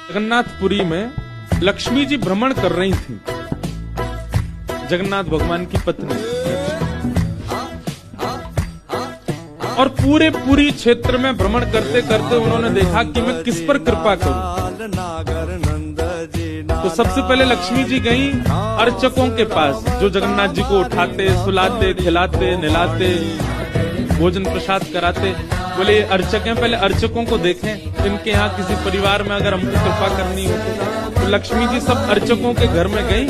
जगन्नाथपुरी में लक्ष्मी जी भ्रमण कर रही थी, जगन्नाथ भगवान की पत्नी, और पूरी क्षेत्र में भ्रमण करते करते उन्होंने देखा कि मैं किस पर कृपा करूं। तो सबसे पहले लक्ष्मी जी गई अर्चकों के पास, जो जगन्नाथ जी को उठाते, सुलाते, खिलाते, नहलाते, भोजन प्रसाद कराते। बोले अर्चक हैं, पहले अर्चकों को देखें, इनके यहाँ किसी परिवार में अगर हमको कृपा करनी हो तो लक्ष्मी जी सब अर्चकों के घर में गई।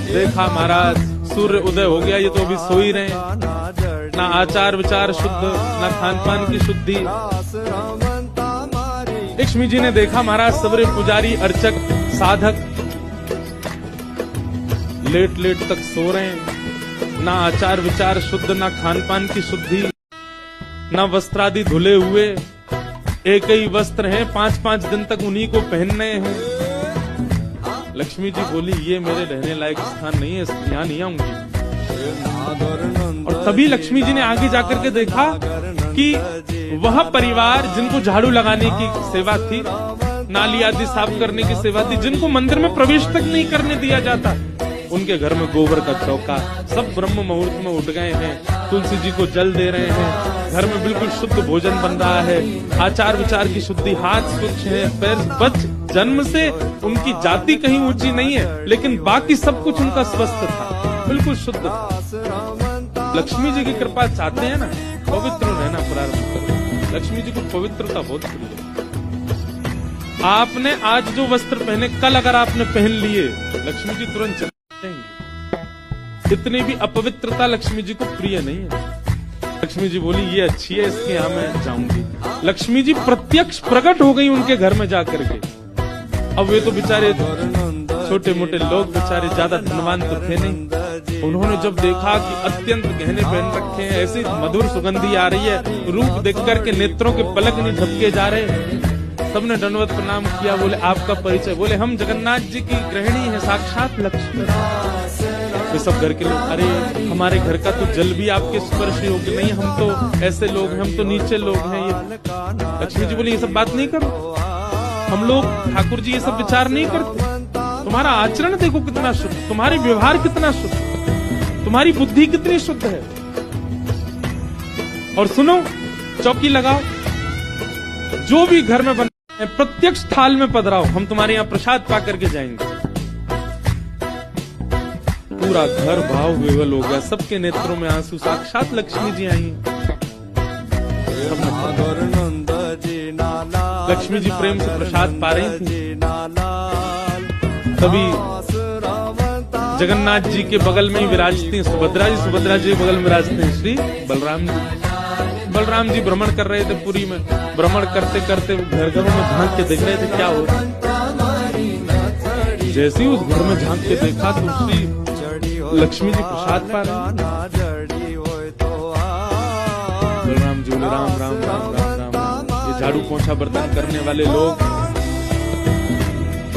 देखा महाराज सूर्य उदय हो गया, ये तो अभी सो ही रहे हैं, ना आचार विचार शुद्ध, ना खान पान की शुद्धि। लक्ष्मी जी ने देखा महाराज सवेरे पुजारी, अर्चक, साधक लेट लेट तक सो रहे हैं, ना आचार विचार शुद्ध, ना खान पान की शुद्धि, ना वस्त्रादि धुले हुए, एक ही वस्त्र हैं, 5-5 दिन तक उन्हीं को पहनने हैं। लक्ष्मी जी बोली ये मेरे रहने लायक स्थान नहीं है, यहाँ नहीं आऊंगी। और तभी लक्ष्मी जी ने आगे जाकर के देखा कि वह परिवार जिनको झाड़ू लगाने की सेवा थी, नाली आदि साफ करने की सेवा थी, जिनको मंदिर में प्रवेश तक नहीं करने दिया जाता, उनके घर में गोबर का चौका, सब ब्रह्म मुहूर्त में उठ गए हैं, तुलसी जी को जल दे रहे हैं, घर में बिल्कुल शुद्ध भोजन बन रहा है, आचार विचार की शुद्धि, हाथ स्वच्छ है, पैर बच, जन्म से उनकी जाति कहीं ऊंची नहीं है, लेकिन बाकी सब कुछ उनका स्वस्थ था, बिल्कुल शुद्ध था। लक्ष्मी जी की कृपा चाहते हैं ना, पवित्र रहना प्रारंभ करो। लक्ष्मी जी को पवित्रता बहुत प्रिय है। आपने आज जो वस्त्र पहने, कल अगर आपने पहन लिए, लक्ष्मी जी तुरंत चले जाएंगी। इतनी भी अपवित्रता लक्ष्मी जी को प्रिय नहीं है। लक्ष्मी जी बोली ये अच्छी है, इसके यहाँ मैं जाऊंगी। लक्ष्मी जी प्रत्यक्ष प्रकट हो गई उनके घर में जाकर के। अब वे तो बेचारे छोटे मोटे लोग, बेचारे ज्यादा धनवान तो थे नहीं। उन्होंने जब देखा कि अत्यंत गहने पहन रखे हैं, ऐसी मधुर सुगंधी आ रही है, रूप देख करके नेत्रों के पलक नहीं झपके जा रहे, सबने दंडवत प्रणाम किया। बोले आपका परिचय? बोले हम जगन्नाथ जी की गृहिणी है, साक्षात लक्ष्मी। वे सब घर के लोग, अरे हमारे घर का तो जल भी आपके स्पर्श योग्य नहीं, हम तो ऐसे लोग हैं, हम तो नीचे लोग हैं। ये लक्ष्मी जी बोले ये सब बात नहीं करो, हम लोग ठाकुर जी ये सब विचार नहीं करते। तुम्हारा आचरण देखो कितना शुद्ध, तुम्हारे व्यवहार कितना शुद्ध, तुम्हारी बुद्धि कितनी शुद्ध है। और सुनो, चौकी लगाओ, जो भी घर में बना है प्रत्यक्ष थाल में पधराओ, हम तुम्हारे यहाँ प्रसाद पा करके जाएंगे। पूरा घर भाव विवल हो गया, सबके नेत्रों में आंसू, साक्षात लक्ष्मी जी आई। लक्ष्मी जी प्रेम से प्रसाद पा रही थी। तभी जगन्नाथ जी के बगल में ही विराजती हैं सुभद्रा जी, सुभद्रा जी के बगल में विराजते हैं श्री बलराम जी। बलराम जी भ्रमण कर रहे थे पुरी में, भ्रमण करते करते घर घरों में झांक के देख रहे थे क्या हो रहा है। जैसे ही उस घर में झांक के देखा तो श्री लक्ष्मी जी प्रसाद पा रहे। बलराम जी बोले राम राम राम राम राम, ये झाड़ू पोंछा बर्तन करने वाले लोग,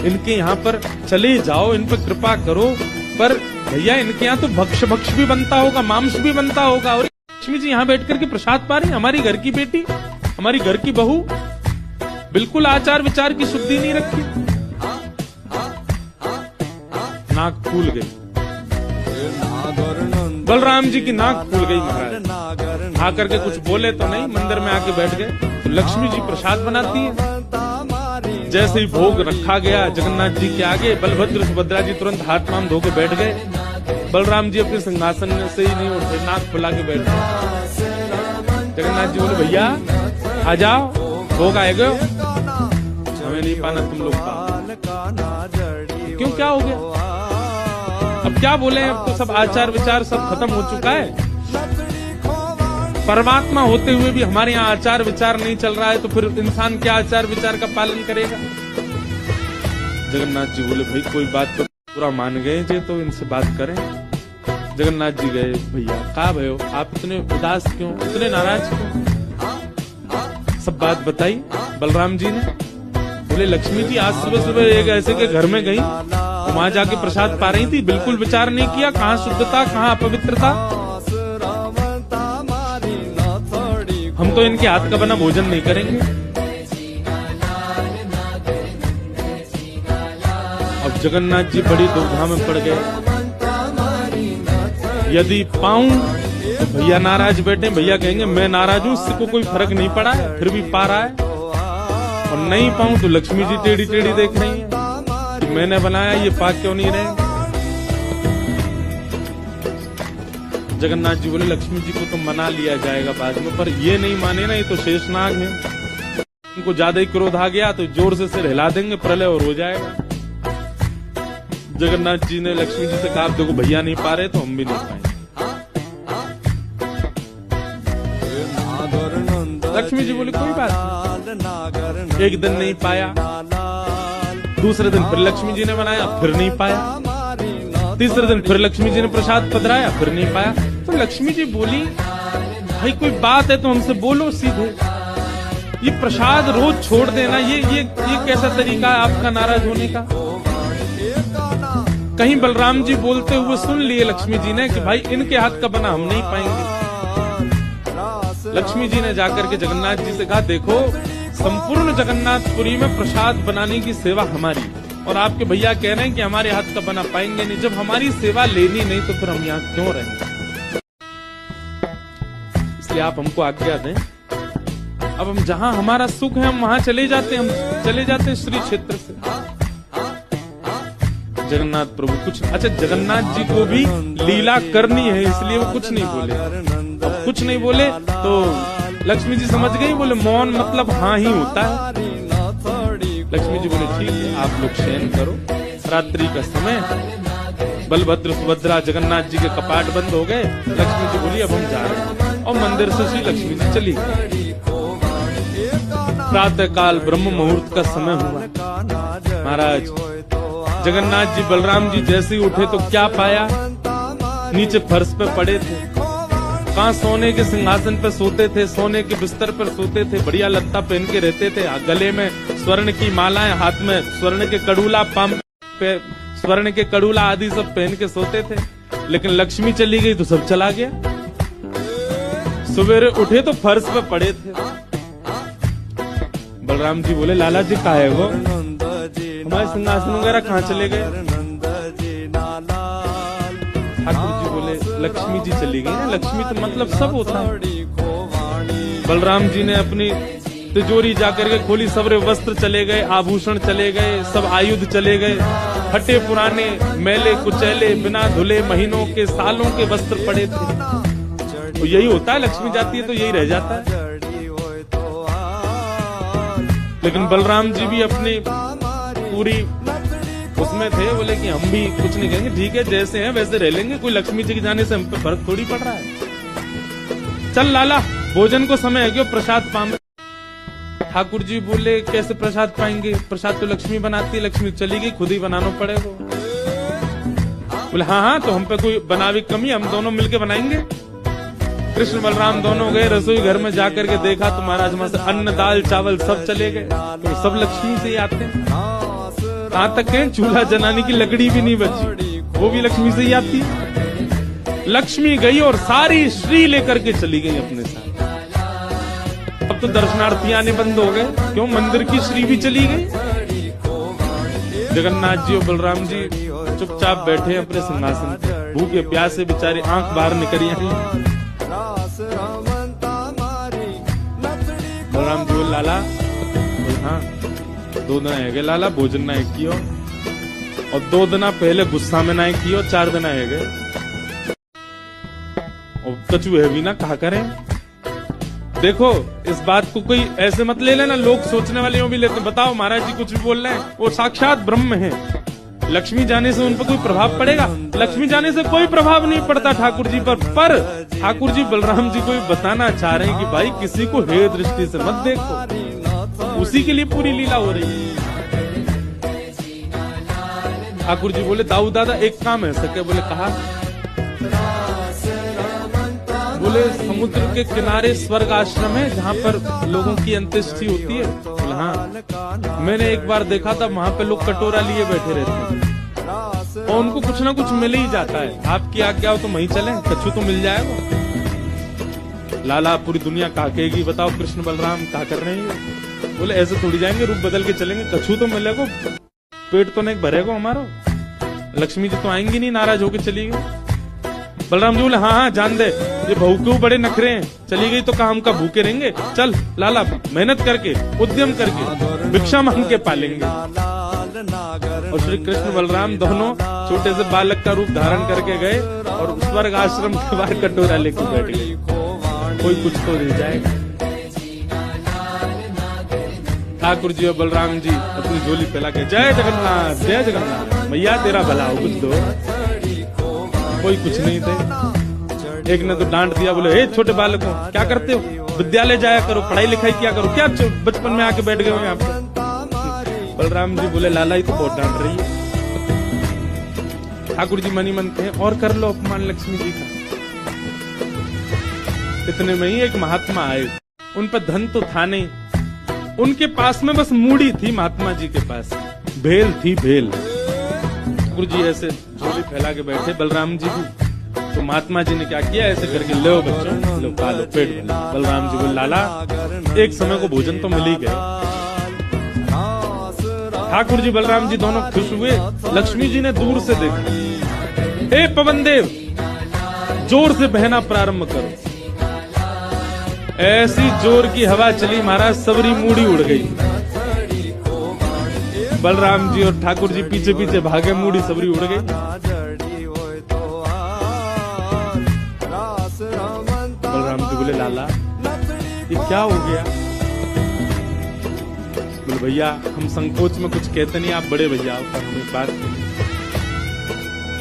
इनके यहाँ पर चले जाओ, इन पर कृपा करो। पर भैया इनके यहाँ तो भक्ष भी बनता होगा, मांस भी बनता होगा, और लक्ष्मी जी यहाँ बैठ करके प्रसाद पा रही। हमारी घर की बेटी, हमारी घर की बहू, बिल्कुल आचार विचार की शुद्धि नहीं रखी। नाक फूल गई, बलराम जी की नाक फूल गई। महाराज आकर के कुछ बोले तो नहीं, मंदिर में आके बैठ गए। लक्ष्मी जी प्रसाद बनाती है। जैसे ही भोग रखा गया जगन्नाथ जी के आगे, बलभद्र सुभद्रा जी तुरंत हाथ पांव धो के बैठ गए। बलराम जी अपने सिंहासन से ही नहीं उठे, नाक फुला के बैठ गए। जगन्नाथ जी बोले भैया आ जाओ, भोग आएगा, हमें नहीं पाना, तुम लोग क्यों, क्या हो गया? अब क्या बोले, अब तो सब आचार विचार सब खत्म हो चुका है। परमात्मा होते हुए भी हमारे यहाँ आचार विचार नहीं चल रहा है, तो फिर इंसान क्या आचार विचार का पालन करेगा? जगन्नाथ जी बोले भाई कोई बात तो पूरा मान गए जे, तो इनसे बात करें। जगन्नाथ जी गए, भैया कहा भयो, आप इतने उदास क्यों, इतने नाराज क्यों? सब बात बताई बलराम जी ने। बोले लक्ष्मी जी आज सुबह सुबह एक ऐसे के घर में गई, वहां जाके प्रसाद पा रही थी, बिल्कुल विचार नहीं किया, कहाँ शुद्धता कहाँ अपवित्रता। हम तो इनके हाथ का बना भोजन नहीं करेंगे। जगन्नाथ जी बड़ी दुविधा में पड़ गए। यदि पाऊं तो भैया नाराज बैठे, भैया कहेंगे मैं नाराज हूं, इससे को कोई फर्क नहीं पड़ा है, फिर भी पा रहा है। और नहीं पाऊं तो लक्ष्मी जी टेढ़ी टेढ़ी देख रही हैं कि मैंने बनाया, ये पा क्यों नहीं रहे। जगन्नाथ जी बोले लक्ष्मी जी को तो मना लिया जाएगा बाद में, पर ये नहीं माने ना, ये तो शेषनाग है, इनको ज्यादा ही क्रोध आ गया तो जोर से सिर हिला देंगे, प्रलय और हो जाएगा। जगन्नाथ जी ने लक्ष्मी जी से कहा देखो भैया नहीं पा रहे तो हम भी नहीं पाएंगे। लक्ष्मी जी बोली कोई बात नहीं। एक दिन नहीं पाया, दूसरे दिन फिर लक्ष्मी जी ने बनाया, फिर नहीं पाया, तीसरे दिन फिर लक्ष्मी जी ने प्रसाद पधराया, फिर नहीं पाया। तो लक्ष्मी जी बोली भाई कोई बात है तो हमसे बोलो सीधे, ये प्रसाद रोज छोड़ देना ये कैसा तरीका है आपका नाराज होने का। कहीं बलराम जी बोलते हुए सुन लिए लक्ष्मी जी ने कि भाई इनके हाथ का बना हम नहीं पाएंगे। लक्ष्मी जी ने जाकर के जगन्नाथ जी से कहा देखो संपूर्ण जगन्नाथपुरी में प्रसाद बनाने की सेवा हमारी, और आपके भैया कह रहे हैं कि हमारे हाथ का बना पाएंगे नहीं। जब हमारी सेवा लेनी नहीं तो फिर हम यहाँ क्यों रहेंगे, इसलिए आप हमको आज्ञा दें। अब हम जहां हमारा सुख है हम वहां चले जाते हैं, हम चले जाते हैं श्री क्षेत्र से। जगन्नाथ प्रभु कुछ, अच्छा जगन्नाथ जी को भी लीला करनी है इसलिए वो कुछ नहीं बोले। अब कुछ नहीं बोले तो लक्ष्मी जी समझ गई, बोले मौन मतलब हाँ ही होता है। लक्ष्मी जी बोले ठीक है आप लोग शयन करो, रात्रि का समय, बलभद्र सुभद्रा जगन्नाथ जी के कपाट बंद हो गए। लक्ष्मी जी बोली अब हम जा रहे हैं, और मंदिर से श्री लक्ष्मी जी चली गई। प्रातः काल ब्रह्म मुहूर्त का समय हुआ। महाराज जगन्नाथ जी बलराम जी जैसे ही उठे तो क्या पाया, नीचे फर्श पे पड़े थे। कहाँ सोने के सिंहासन पर सोते थे, सोने के बिस्तर पर सोते थे, बढ़िया लत्ता पहन के रहते थे, गले में स्वर्ण की मालाएं, हाथ में स्वर्ण के कड़ूला, पाम पे स्वर्ण के कड़ूला आदि सब पहन के सोते थे। लेकिन लक्ष्मी चली गई तो सब चला गया। सवेरे उठे तो फर्श पे पड़े थे। बलराम जी बोले लाला जी कहाँ है वो, हमारे सिंहासन वगैरह कहाँ चले गए। ठाकुर जी बोले लक्ष्मी जी चली गई ना, लक्ष्मी तो मतलब सब होता है। बलराम जी ने अपनी तिजोरी जाकर के खोली, सबरे वस्त्र चले गए, आभूषण चले गए, सब आयुध चले गए, फटे पुराने मैले कुचैले बिना धुले महीनों के सालों के वस्त्र पड़े थे। तो यही होता है, लक्ष्मी जाती है तो यही रह जाता है। लेकिन बलराम जी भी अपनी पूरी उसमें थे, बोले कि हम भी कुछ नहीं कहेंगे, ठीक है जैसे हैं वैसे रह लेंगे, कोई लक्ष्मी जी के जाने से हम पे फर्क थोड़ी पड़ रहा है। चल लाला भोजन को समय है क्यों, प्रसाद पाएंगे। ठाकुर जी बोले कैसे प्रसाद पाएंगे, प्रसाद तो लक्ष्मी बनाती है, लक्ष्मी चली गई खुद ही बनाना पड़ेगा। बोले हाँ तो हम पे कोई बनावी कमी, हम दोनों मिलके बनाएंगे। कृष्ण बलराम दोनों गए रसोई घर में, जाकर के देखा तो महाराज वहां से अन्न दाल चावल सब चले गए। तो सब लक्ष्मी से ही आते हैं, कहां तक है चूल्हा जलाने की लकड़ी भी नहीं बची, वो भी लक्ष्मी से ही आती है। लक्ष्मी गई और सारी श्री लेकर के चली गई अपने साथ। अब तो दर्शनार्थी आने बंद हो गए, क्यों, मंदिर की श्री भी चली गई। जगन्नाथ जी और बलराम जी चुपचाप बैठे अपने सिंहासन पे, भूखे प्यासे बेचारे, आंख बाहर निकली आई। बलराम जी बोले लाला, हाँ 2 दिन है गए लाला, भोजन ना कियो, और 2 दिन पहले गुस्सा में ना कियो, 4 दिन है गए, और कचू है भी ना, कहा करें। देखो इस बात को कोई ऐसे मत ले लेना, लोग सोचने वाले भी लेते, बताओ महाराज जी कुछ भी बोल रहे हैं, वो साक्षात ब्रह्म है। लक्ष्मी जाने से उन पर कोई प्रभाव पड़ेगा, लक्ष्मी जाने से कोई प्रभाव नहीं पड़ता ठाकुर जी पर ठाकुर जी बलराम जी को भी बताना चाह रहे हैं कि भाई किसी को हे दृष्टि से मत देखो, उसी के लिए पूरी लीला हो रही है। ठाकुर जी बोले दाऊ दादा एक काम है सके, बोले कहा, बोले समुद्र के किनारे स्वर्ग आश्रम है जहाँ पर लोगों की अंत्येष्टि होती है। बोले हाँ, मैंने एक बार देखा था वहाँ पे लोग कटोरा लिए बैठे रहते हैं और उनको कुछ ना कुछ मिल ही जाता है, आपकी आज्ञा हो तो वहीं चलें, कछु तो मिल जाएगा। लाला पूरी दुनिया कहा कहेगी, बताओ कृष्ण बलराम क्या कर रहे हैं। बोले ऐसे थोड़ी जाएंगे, रूप बदल के चलेंगे, कछु तो मिलेगा। पेट तो नहीं भरेगा हमारा। लक्ष्मी जी तो आएंगी नहीं, नाराज होकर चली गई। बलराम जी बोले हाँ हाँ जान दे, ये बहू क्यों बड़े नखरे हैं, चली गई तो कहा हम का भूखे रहेंगे, चल लाला मेहनत करके उद्यम करके भिक्षा मांग के पालेंगे। और श्री कृष्ण बलराम दोनों छोटे से बालक का रूप धारण करके गए और स्वर्ग आश्रम के बाहर कटोरा लेकर बैठ गए, कोई कुछ तो दे जाएगा। ठाकुर जी और बलराम जी अपनी झोली फैला के जय जगन्नाथ मैया तेरा भला हो, कुछ दो। कोई कुछ नहीं थे। एक ने तो डांट दिया, बोले हे छोटे बालकों क्या करते हो, विद्यालय जाया करो, पढ़ाई लिखाई किया करो, क्या बचपन में आके बैठ गए हो यहाँ पे। बलराम जी बोले लाला ही तो बहुत डांट रही है। ठाकुर जी मनी मन कहे और कर लो अपमान लक्ष्मी जी का। इतने में ही एक महात्मा आए, उन पर धन तो था नहीं, उनके पास में बस मूड़ी थी। महात्मा जी के पास भेल थी, भेल। ठाकुर जी ऐसे झोली फैला के बैठे, बलराम जी भी। तो महात्मा जी ने क्या किया, ऐसे करके लो बच्चों लो खा लो पेट भर। बलराम जी बोले लाला एक समय को भोजन तो मिल ही गए। ठाकुर जी बलराम जी दोनों खुश हुए। लक्ष्मी जी ने दूर से देखा, ए पवन देव जोर से बहना प्रारंभ करो। ऐसी जोर की हवा चली महाराज, सबरी मूड़ी उड़ गई। बलराम जी और ठाकुर जी पीछे पीछे भागे, मूड़ी सबरी उड़ गई। बलराम जी बोले लाला ये क्या हो गया। बोले भैया हम संकोच में कुछ कहते नहीं, आप बड़े भैया हो, पर हम एक बात कहें,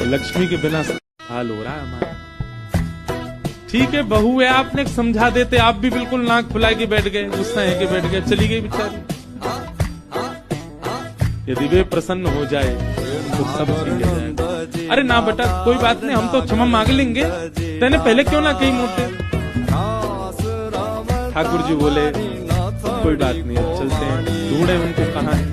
लक्ष्मी के बिना हाल हो रहा है हमारा। ठीक है बहू है, आपने समझा देते, आप भी बिल्कुल नाक फुला के बैठ गए, गुस्सा है के बैठ गए, चली गई बेचारी। यदि वे प्रसन्न हो जाए तो सब ठीक हो जाए। अरे ना बेटा कोई बात नहीं, हम तो क्षमा मांग लेंगे, तेने पहले क्यों ना कही मोटे। ठाकुर जी बोले कोई बात नहीं, चलते हैं, ढूंढे उनको कहाँ है।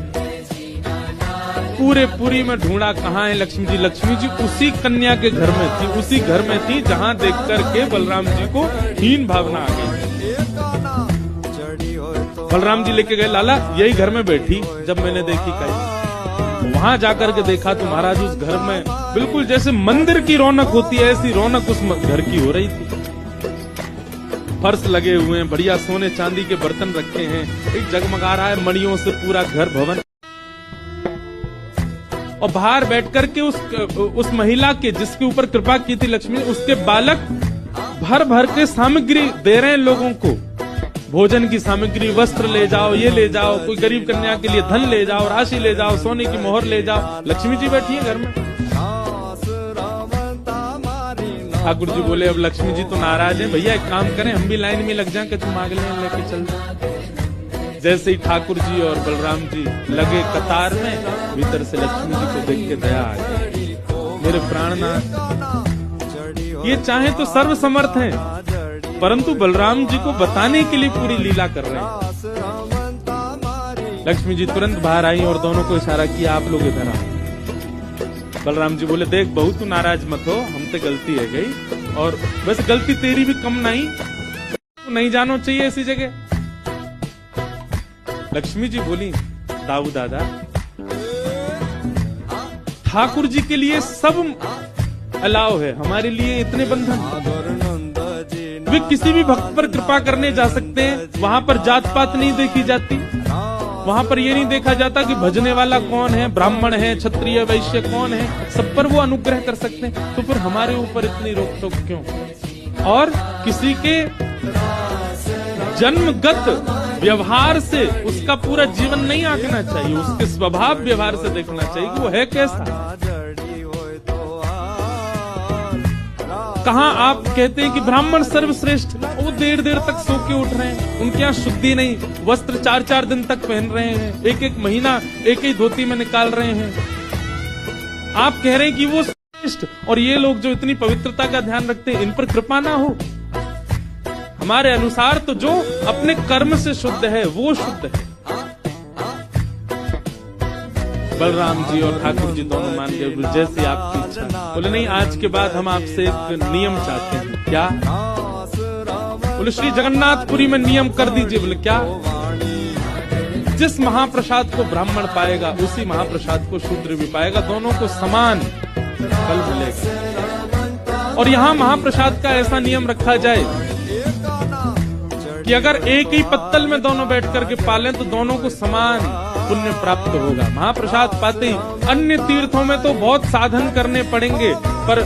पूरे पुरी में ढूंढा, कहाँ है लक्ष्मी जी। लक्ष्मी जी उसी कन्या के घर में थी, उसी घर में थी जहाँ देख करके बलराम जी को हीन भावना आ गई। बलराम जी लेके गए, लाला यही घर में बैठी, जब मैंने देखी कहीं वहां जाकर के देखा तो महाराज उस घर में बिल्कुल जैसे मंदिर की रौनक होती है, ऐसी रौनक उस घर की हो रही थी। फर्श लगे हुए हैं, बढ़िया सोने चांदी के बर्तन रखे हैं, एक जगमगा रहा है मणियों से पूरा घर भवन। और बाहर बैठ करके उस महिला के जिसके ऊपर कृपा की थी लक्ष्मी, उसके बालक भर भर के सामग्री दे रहे हैं लोगों को, भोजन की सामग्री, वस्त्र ले जाओ, ये ले जाओ, कोई गरीब कन्या के लिए धन ले जाओ, राशि ले जाओ, सोने की मोहर ले जाओ। लक्ष्मी जी बैठी है घर में। ठाकुर जी बोले अब लक्ष्मी जी तो नाराज है, भैया एक काम करें हम भी लाइन में लग जाएं कि तुम आगे लेके चल। जैसे ही ठाकुर जी और बलराम जी लगे कतार में, भीतर से लक्ष्मी जी को देख के दया आ गई। मेरे प्राणनाथ ये चाहे तो सर्व समर्थ हैं, परंतु बलराम जी को बताने के लिए पूरी लीला कर रहे हैं। लक्ष्मी जी तुरंत बाहर आई और दोनों को इशारा किया आप लोग इधर आओ। बलराम जी बोले देख बहू तू नाराज मत हो, हमसे गलती है गई, और वैसे गलती तेरी भी कम नहीं, तू नहीं जानो चाहिए ऐसी जगह। लक्ष्मी जी बोली दाऊ दादा ठाकुर जी के लिए सब अलाव है, हमारे लिए इतने बंधन। वे किसी भी भक्त पर कृपा करने जा सकते हैं, वहां पर जात पात नहीं देखी जाती, वहां पर ये नहीं देखा जाता कि भजने वाला कौन है, ब्राह्मण है, क्षत्रिय, वैश्य कौन है, सब पर वो अनुग्रह कर सकते हैं। तो फिर हमारे ऊपर इतनी रोक टोक क्यों। और किसी के जन्मगत व्यवहार से उसका पूरा जीवन नहीं आंकना चाहिए, उसके स्वभाव व्यवहार से देखना चाहिए कि वो है कैसा। कहाँ आप कहते हैं कि ब्राह्मण सर्वश्रेष्ठ, वो देर देर तक सो के उठ रहे हैं, उनके यहाँ शुद्धि नहीं, वस्त्र 4-4 दिन तक पहन रहे हैं, एक महीना एक ही धोती में निकाल रहे हैं। आप कह रहे हैं कि वो श्रेष्ठ, और ये लोग जो इतनी पवित्रता का ध्यान रखते हैं, इन पर कृपा ना हो। हमारे अनुसार तो जो अपने कर्म से शुद्ध है वो शुद्ध है। बलराम जी और ठाकुर जी दोनों मान गए, जैसी आपकी इच्छा। बोले नहीं आज के बाद हम आपसे एक नियम चाहते हैं। क्या? बोले श्री जगन्नाथपुरी में नियम कर दीजिए। बोले क्या? जिस महाप्रसाद को ब्राह्मण पाएगा उसी महाप्रसाद को शूद्र भी पाएगा, दोनों को समान फल मिलेगा। और यहाँ महाप्रसाद का ऐसा नियम रखा जाए कि अगर एक ही पत्तल में दोनों बैठ करके पालें तो दोनों को समान पुण्य प्राप्त होगा। महाप्रसाद पाते ही अन्य तीर्थों में तो बहुत साधन करने पड़ेंगे, पर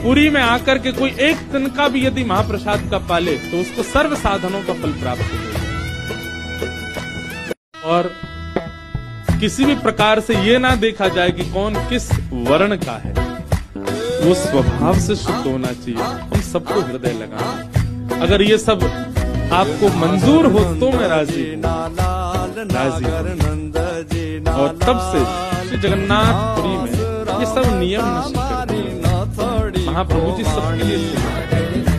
पुरी में आकर के कोई एक तिनका भी यदि महाप्रसाद का पाले तो उसको सर्व साधनों का फल प्राप्त होगा। और किसी भी प्रकार से ये ना देखा जाए कि कौन किस वर्ण का है, वो स्वभाव से शुद्ध होना चाहिए। हम सबको हृदय लगाना। अगर ये सब आपको मंजूर हो तो मैं राजी राजी। और तब से श्री जगन्नाथपुरी में ये सब नियम निश्चित करते हैं। महाप्रभु जी सबके लिए